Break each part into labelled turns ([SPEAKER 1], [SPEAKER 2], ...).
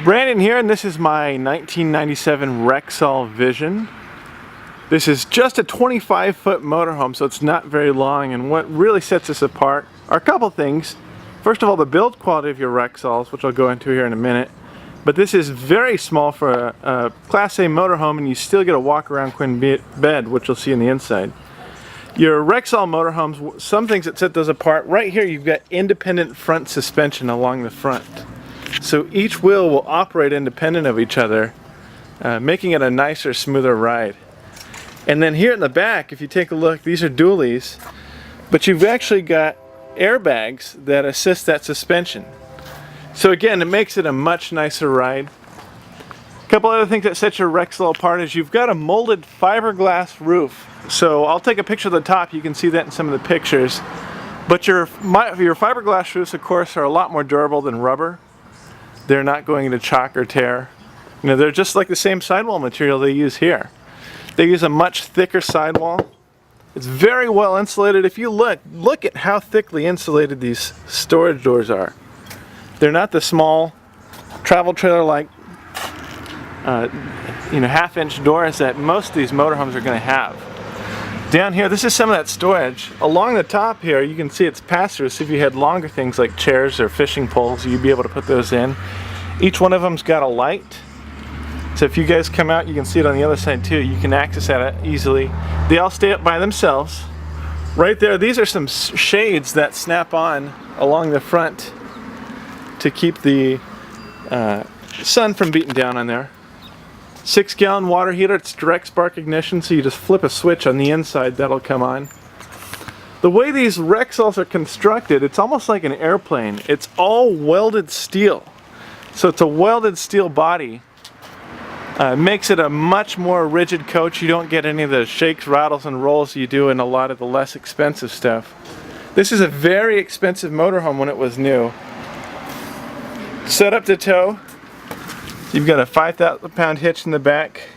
[SPEAKER 1] Brandon here, and this is my 1997 Rexall Vision. This is just a 25-foot motorhome, so it's not very long, and what really sets us apart are a couple things. First of all, the build quality of your Rexalls, which I'll go into here in a minute. But this is very small for a Class A motorhome, and you still get a walk-around queen bed, which you'll see in the inside. Your Rexall motorhomes, some things that set those apart, right here you've got independent front suspension along the front. So each wheel will operate independent of each other, making it a nicer, smoother ride. And then here in the back, if you take a look, these are dualies, but you've actually got airbags that assist that suspension. So again, it makes it a much nicer ride. A couple other things that set your Rexall apart is you've got a molded fiberglass roof. So I'll take a picture of the top, you can see that in some of the pictures. But your fiberglass roofs, of course, are a lot more durable than rubber. They're not going to chalk or tear. You know, they're just like the same sidewall material they use here. They use a much thicker sidewall. It's very well insulated. If you look at how thickly insulated these storage doors are. They're not the small travel trailer like half-inch doors that most of these motorhomes are going to have. Down here, this is some of that storage. Along the top here, you can see it's pass-through, so if you had longer things like chairs or fishing poles, you'd be able to put those in. Each one of them's got a light, so if you guys come out, you can see it on the other side too. You can access that easily. They all stay up by themselves. Right there, these are some shades that snap on along the front to keep the sun from beating down on there. 6-gallon water heater, it's direct spark ignition, so you just flip a switch on the inside, that'll come on. The way these Rexalls are constructed, it's almost like an airplane. It's all welded steel. So it's a welded steel body. Makes it a much more rigid coach. You don't get any of the shakes, rattles, and rolls you do in a lot of the less expensive stuff. This is a very expensive motorhome when it was new. Set up to tow. You've got a 5,000-pound hitch in the back.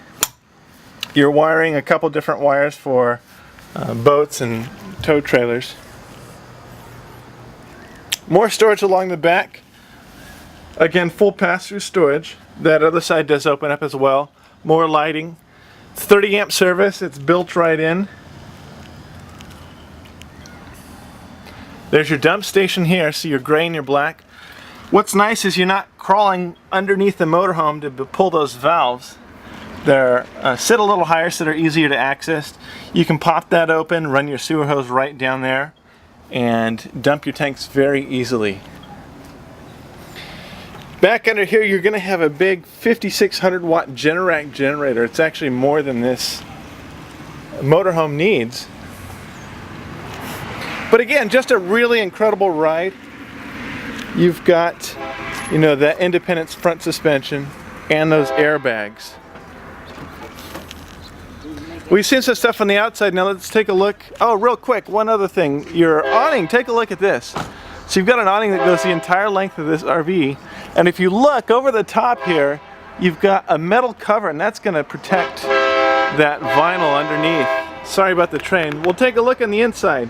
[SPEAKER 1] You're wiring a couple different wires for boats and tow trailers. More storage along the back. Again, full pass-through storage. That other side does open up as well. More lighting. It's 30-amp service. It's built right in. There's your dump station here, so your gray and your black. What's nice is you're not crawling underneath the motorhome to pull those valves. They're sit a little higher so they're easier to access. You can pop that open, run your sewer hose right down there, and dump your tanks very easily. Back under here you're going to have a big 5600 watt Generac generator. It's actually more than this motorhome needs. But again, just a really incredible ride. You've got, that independent front suspension and those airbags. We've seen some stuff on the outside. Now let's take a look. Oh, real quick, one other thing. Your awning, take a look at this. So you've got an awning that goes the entire length of this RV. And if you look over the top here, you've got a metal cover, and that's going to protect that vinyl underneath. Sorry about the train. We'll take a look on the inside.